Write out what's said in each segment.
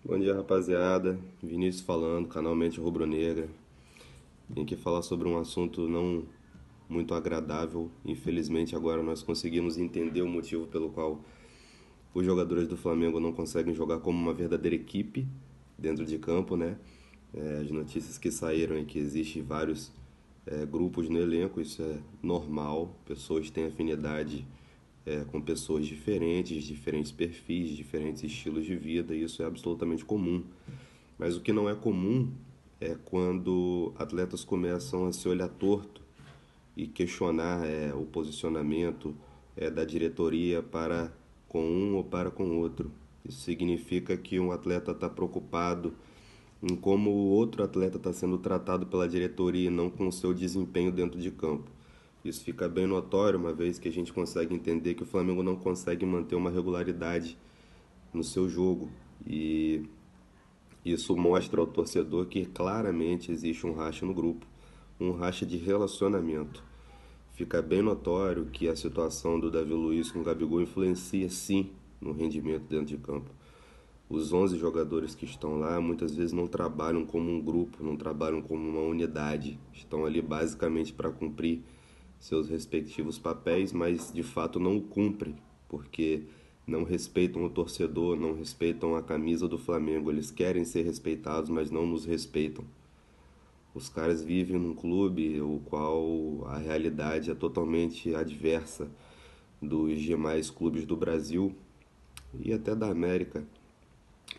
Bom dia, rapaziada. Vinícius falando, canal Mente Rubro-Negra. Vim aqui falar sobre um assunto não muito agradável. Infelizmente, agora nós conseguimos entender o motivo pelo qual os jogadores do Flamengo não conseguem jogar como uma verdadeira equipe dentro de campo, né? As notícias que saíram é que existem vários grupos no elenco, isso é normal. Pessoas têm afinidade com pessoas diferentes, diferentes perfis, diferentes estilos de vida, e isso é absolutamente comum. Mas o que não é comum é quando atletas começam a se olhar torto e questionar o posicionamento da diretoria para com um ou para com outro. Isso significa que um atleta está preocupado em como o outro atleta está sendo tratado pela diretoria e não com o seu desempenho dentro de campo. Isso fica bem notório, uma vez que a gente consegue entender que o Flamengo não consegue manter uma regularidade no seu jogo. E isso mostra ao torcedor que claramente existe um racha no grupo, um racha de relacionamento. Fica bem notório que a situação do Davi Luiz com o Gabigol influencia sim no rendimento dentro de campo. Os 11 jogadores que estão lá muitas vezes não trabalham como um grupo, não trabalham como uma unidade. Estão ali basicamente para cumprir seus respectivos papéis, mas de fato não o cumprem, porque não respeitam o torcedor, não respeitam a camisa do Flamengo. Eles querem ser respeitados, mas não nos respeitam. Os caras vivem num clube o qual a realidade é totalmente adversa dos demais clubes do Brasil e até da América.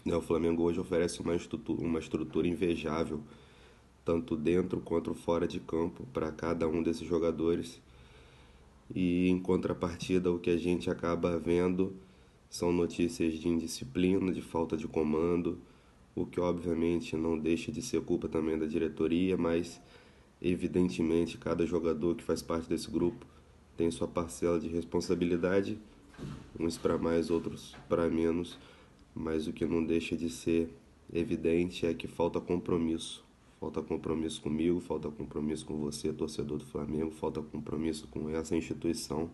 O Flamengo hoje oferece uma estrutura invejável, tanto dentro quanto fora de campo, para cada um desses jogadores. E em contrapartida, o que a gente acaba vendo são notícias de indisciplina, de falta de comando, o que obviamente não deixa de ser culpa também da diretoria, mas evidentemente cada jogador que faz parte desse grupo tem sua parcela de responsabilidade, uns para mais, outros para menos, mas o que não deixa de ser evidente é que falta compromisso. Falta compromisso comigo, falta compromisso com você, torcedor do Flamengo, falta compromisso com essa instituição.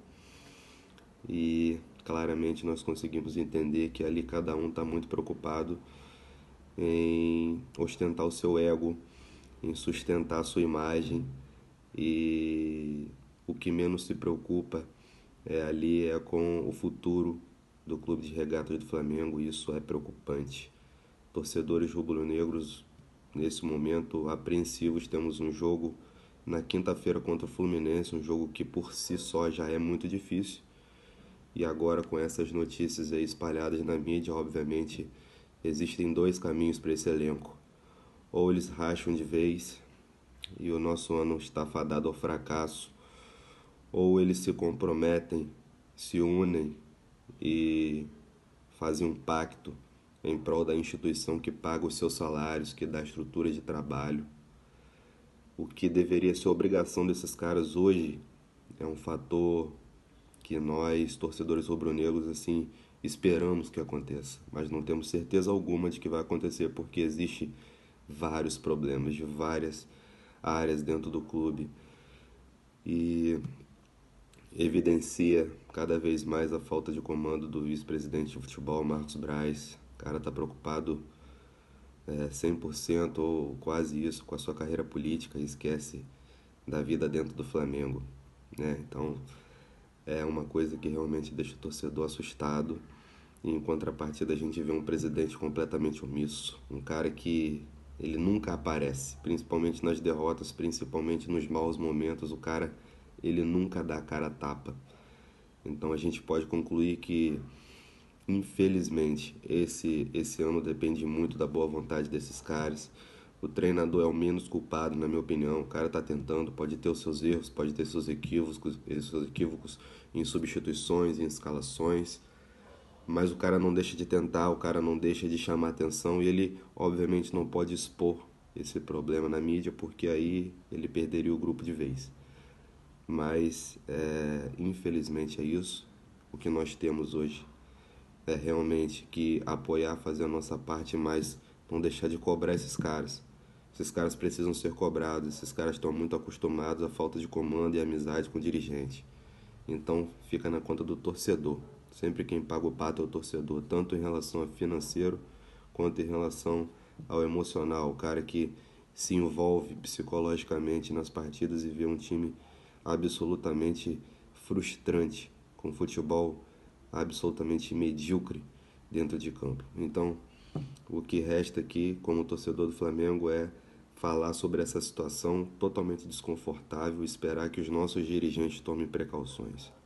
E claramente nós conseguimos entender que ali cada um está muito preocupado em ostentar o seu ego, em sustentar a sua imagem, e o que menos se preocupa ali é com o futuro do Clube de Regatas do Flamengo, e isso é preocupante. Torcedores rubro-negros, nesse momento, apreensivos. Temos um jogo na quinta-feira contra o Fluminense, um jogo que por si só já é muito difícil. E agora, com essas notícias aí espalhadas na mídia, obviamente, existem dois caminhos para esse elenco. Ou eles racham de vez e o nosso ano está fadado ao fracasso, ou eles se comprometem, se unem e fazem um pacto em prol da instituição que paga os seus salários, que dá estrutura de trabalho. O que deveria ser obrigação desses caras hoje é um fator que nós, torcedores rubro-negros, assim, esperamos que aconteça, mas não temos certeza alguma de que vai acontecer, porque existe vários problemas de várias áreas dentro do clube e evidencia cada vez mais a falta de comando do vice-presidente de futebol, Marcos Braz. O cara tá preocupado 100% ou quase isso com a sua carreira política e esquece da vida dentro do Flamengo, né? Então é uma coisa que realmente deixa o torcedor assustado. E em contrapartida a gente vê um presidente completamente omisso, um cara que ele nunca aparece, principalmente nas derrotas, principalmente nos maus momentos, o cara ele nunca dá a cara a tapa. Então a gente pode concluir que infelizmente esse ano depende muito da boa vontade desses caras. O treinador é o menos culpado, na minha opinião. O cara tá tentando, pode ter os seus erros, pode ter seus equívocos em substituições, em escalações, mas o cara não deixa de tentar, o cara não deixa de chamar atenção, e ele obviamente não pode expor esse problema na mídia, porque aí ele perderia o grupo de vez. Mas infelizmente é isso. O que nós temos hoje é realmente que apoiar, fazer a nossa parte, mas não deixar de cobrar esses caras. Esses caras precisam ser cobrados, esses caras estão muito acostumados à falta de comando e amizade com o dirigente. Então fica na conta do torcedor. Sempre quem paga o pato é o torcedor, tanto em relação a financeiro quanto em relação ao emocional, o cara que se envolve psicologicamente nas partidas e vê um time absolutamente frustrante, com futebol absolutamente medíocre dentro de campo. Então, o que resta aqui, como torcedor do Flamengo, é falar sobre essa situação totalmente desconfortável e esperar que os nossos dirigentes tomem precauções.